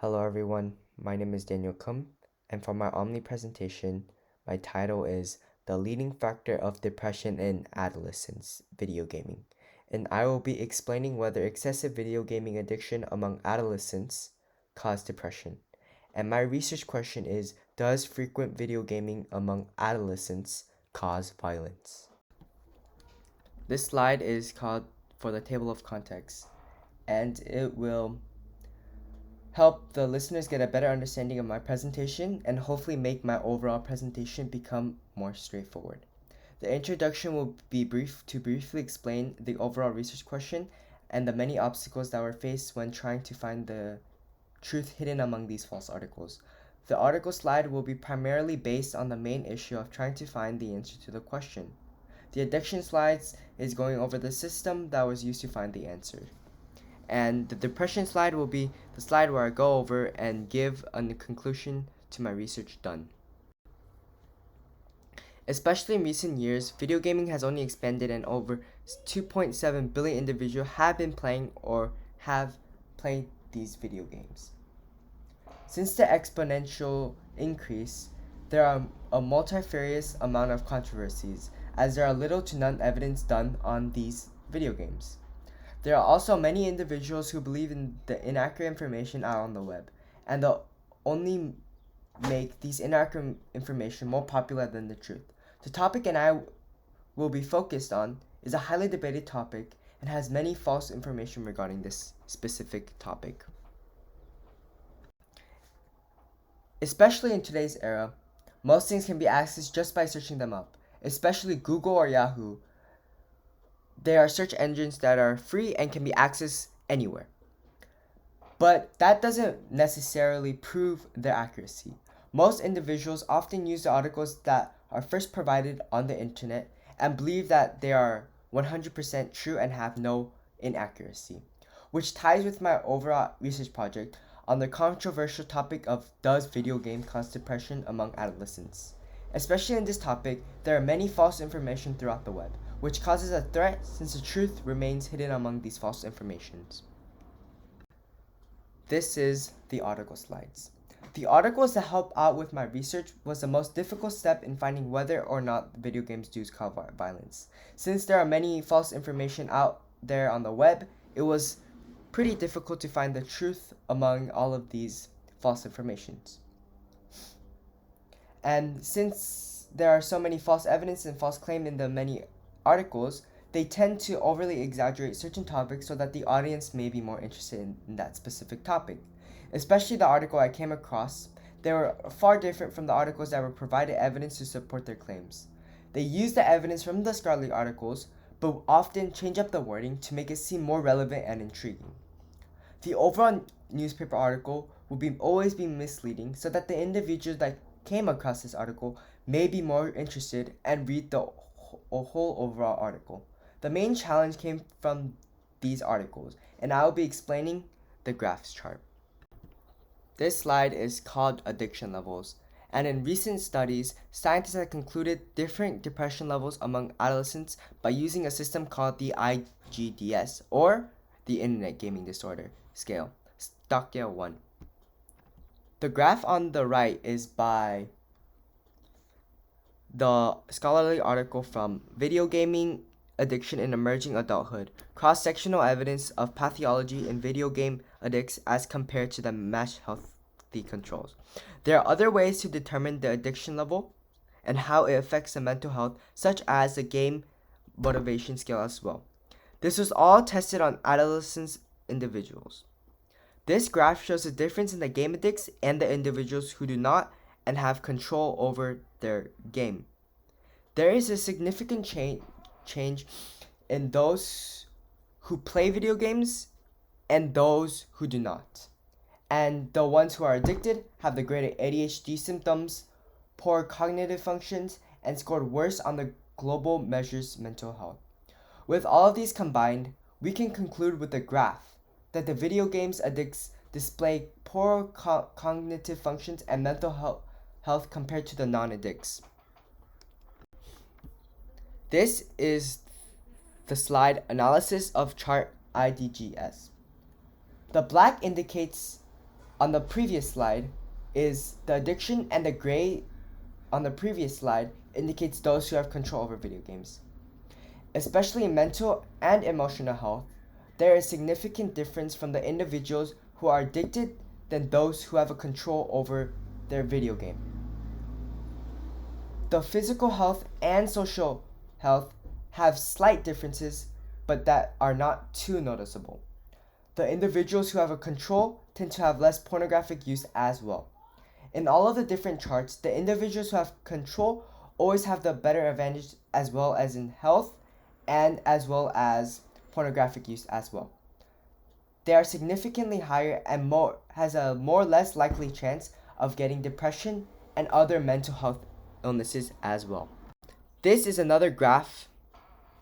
Hello everyone, my name is Daniel Keum, and for my Omni presentation, my title is The Leading Factor of Depression in Adolescents Video Gaming, and I will be explaining whether excessive video gaming addiction among adolescents cause depression. And my research question is, does frequent video gaming among adolescents cause violence? This slide is called for the table of context, and it will help the listeners get a better understanding of my presentation and hopefully make my overall presentation become more straightforward. The introduction will be briefly explain the overall research question and the many obstacles that were faced when trying to find the truth hidden among these false articles. The article slide will be primarily based on the main issue of trying to find the answer to the question. The addiction slides is going over the system that was used to find the answer. And the depression slide will be the slide where I go over and give a conclusion to my research done. Especially in recent years, video gaming has only expanded and over 2.7 billion individuals have been playing or have played these video games. Since the exponential increase, there are a multifarious amount of controversies, as there are little to none evidence done on these video games. There are also many individuals who believe in the inaccurate information out on the web, and they'll only make these inaccurate information more popular than the truth. The topic I will be focused on is a highly debated topic and has many false information regarding this specific topic. Especially in today's era, most things can be accessed just by searching them up, especially Google or Yahoo. They are search engines that are free and can be accessed anywhere. But that doesn't necessarily prove their accuracy. Most individuals often use the articles that are first provided on the internet and believe that they are 100% true and have no inaccuracy, which ties with my overall research project on the controversial topic of does video games cause depression among adolescents. Especially in this topic, there are many false information throughout the web, which causes a threat since the truth remains hidden among these false informations. This is the article slides. The articles that help out with my research was the most difficult step in finding whether or not video games do cause violence. Since there are many false information out there on the web, it was pretty difficult to find the truth among all of these false informations. And since there are so many false evidence and false claims in the many articles, they tend to overly exaggerate certain topics so that the audience may be more interested in that specific topic. Especially the article I came across, they were far different from the articles that were provided evidence to support their claims. They use the evidence from the scholarly articles, but often change up the wording to make it seem more relevant and intriguing. The overall newspaper article will always be misleading so that the individuals that came across this article may be more interested and read the whole overall article. The main challenge came from these articles, and I will be explaining the graphs chart. This slide is called addiction levels, and in recent studies, scientists have concluded different depression levels among adolescents by using a system called the IGDS, or the Internet Gaming Disorder Scale, Scale 1. The graph on the right is by the scholarly article from Video Gaming Addiction in Emerging Adulthood, Cross-Sectional Evidence of Pathology in Video Game Addicts as Compared to the Matched Healthy Controls. There are other ways to determine the addiction level and how it affects the mental health, such as the game motivation scale as well. This was all tested on adolescent individuals. This graph shows the difference in the game addicts and the individuals who do not and have control over their game. There is a significant change in those who play video games and those who do not. And the ones who are addicted have the greater ADHD symptoms, poor cognitive functions, and scored worse on the global measures mental health. With all of these combined, we can conclude with the graph that the video games addicts display poor cognitive functions and mental health compared to the non-addicts. This is the slide analysis of chart IDGS. The black indicates on the previous slide is the addiction, and the gray on the previous slide indicates those who have control over video games. Especially in mental and emotional health, there is significant difference from the individuals who are addicted than those who have a control over their video game. The physical health and social health have slight differences, but that are not too noticeable. The individuals who have a control tend to have less pornographic use as well. In all of the different charts, the individuals who have control always have the better advantage, as well as in health and as well as pornographic use as well. They are significantly higher and has a more or less likely chance of getting depression and other mental health illnesses as well. This is another graph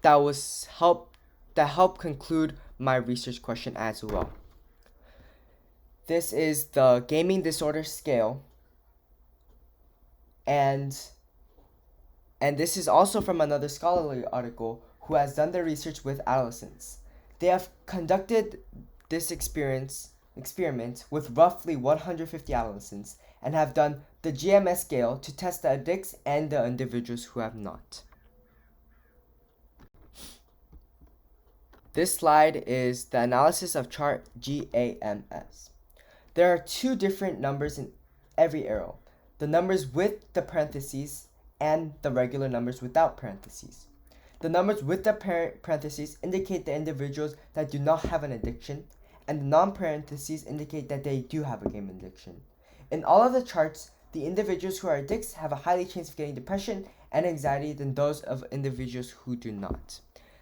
that helped conclude my research question as well. This is the gaming disorder scale, and this is also from another scholarly article who has done the research with adolescents. They have conducted this experiment with roughly 150 adolescents and have done the GMS scale to test the addicts and the individuals who have not. This slide is the analysis of chart GAMS. There are two different numbers in every arrow: the numbers with the parentheses and the regular numbers without parentheses. The numbers with the parentheses indicate the individuals that do not have an addiction, and the non-parentheses indicate that they do have a game addiction. In all of the charts, the individuals who are addicts have a higher chance of getting depression and anxiety than those of individuals who do not.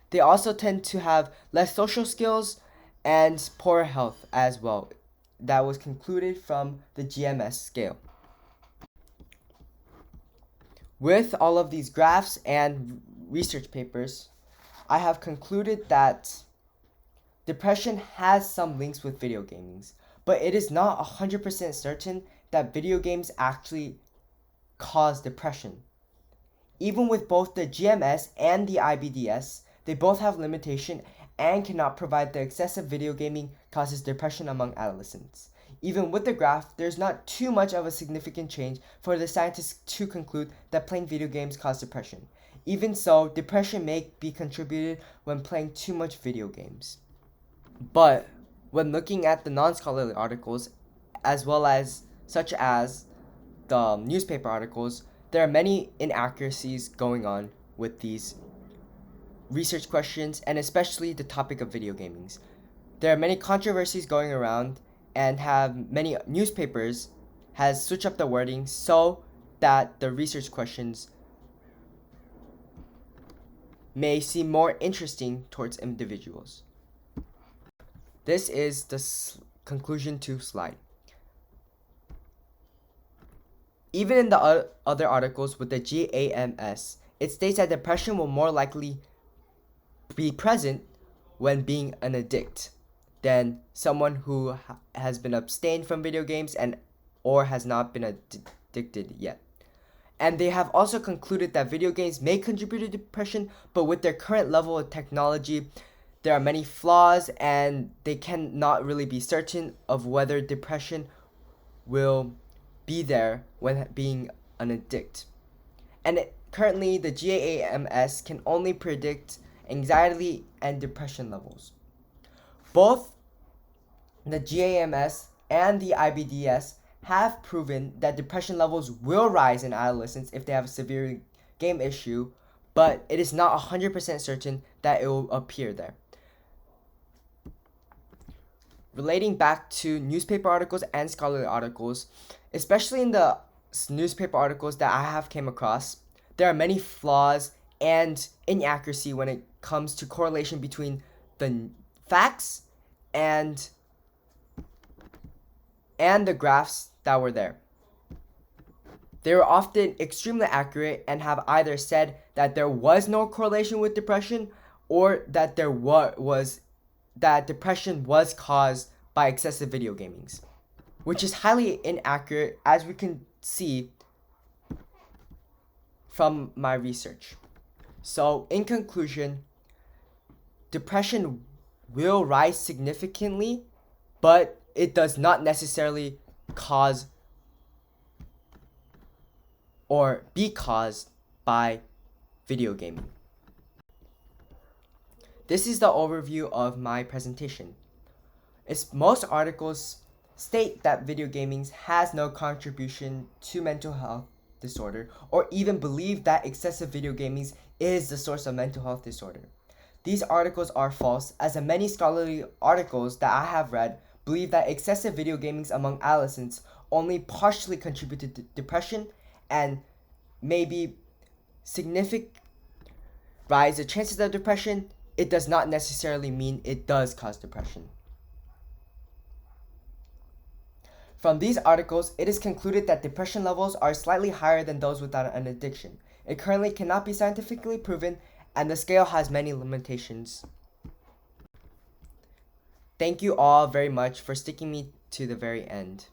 They also tend to have less social skills and poor health as well. That was concluded from the GMS scale. With all of these graphs and research papers, I have concluded that depression has some links with video gaming, but it is not 100% certain that video games actually cause depression. Even with both the GMS and the IBDS, they both have limitation and cannot provide the excessive video gaming causes depression among adolescents. Even with the graph, there's not too much of a significant change for the scientists to conclude that playing video games cause depression. Even so, depression may be contributed when playing too much video games. But when looking at the non-scholarly articles, as well as such as the newspaper articles, there are many inaccuracies going on with these research questions, and especially the topic of video gaming. There are many controversies going around, and have many newspapers has switched up the wording so that the research questions may seem more interesting towards individuals. This is the conclusion 2 slide. Even in the other articles with the GAMS, it states that depression will more likely be present when being an addict than someone who has been abstained from video games and or has not been addicted yet. And they have also concluded that video games may contribute to depression, but with their current level of technology, there are many flaws and they cannot really be certain of whether depression will be there when being an addict. And currently, the GAMS can only predict anxiety and depression levels. Both the GAMS and the IBDS have proven that depression levels will rise in adolescents if they have a severe game issue, but it is not 100% certain that it will appear there. Relating back to newspaper articles and scholarly articles, especially in the newspaper articles that I have came across, there are many flaws and inaccuracy when it comes to correlation between the facts and the graphs that were there. They were often extremely accurate and have either said that there was no correlation with depression or that there was that depression was caused by excessive video gaming, which is highly inaccurate, as we can see from my research. So, in conclusion, depression will rise significantly, but it does not necessarily cause or be caused by video gaming. This is the overview of my presentation. Most articles state that video gaming has no contribution to mental health disorder, or even believe that excessive video gaming is the source of mental health disorder. These articles are false, as the many scholarly articles that I have read believe that excessive video gaming among adolescents only partially contributed to depression and maybe significant rise the chances of depression. It does not necessarily mean it does cause depression. From these articles, it is concluded that depression levels are slightly higher than those without an addiction. It currently cannot be scientifically proven, and the scale has many limitations. Thank you all very much for sticking me to the very end.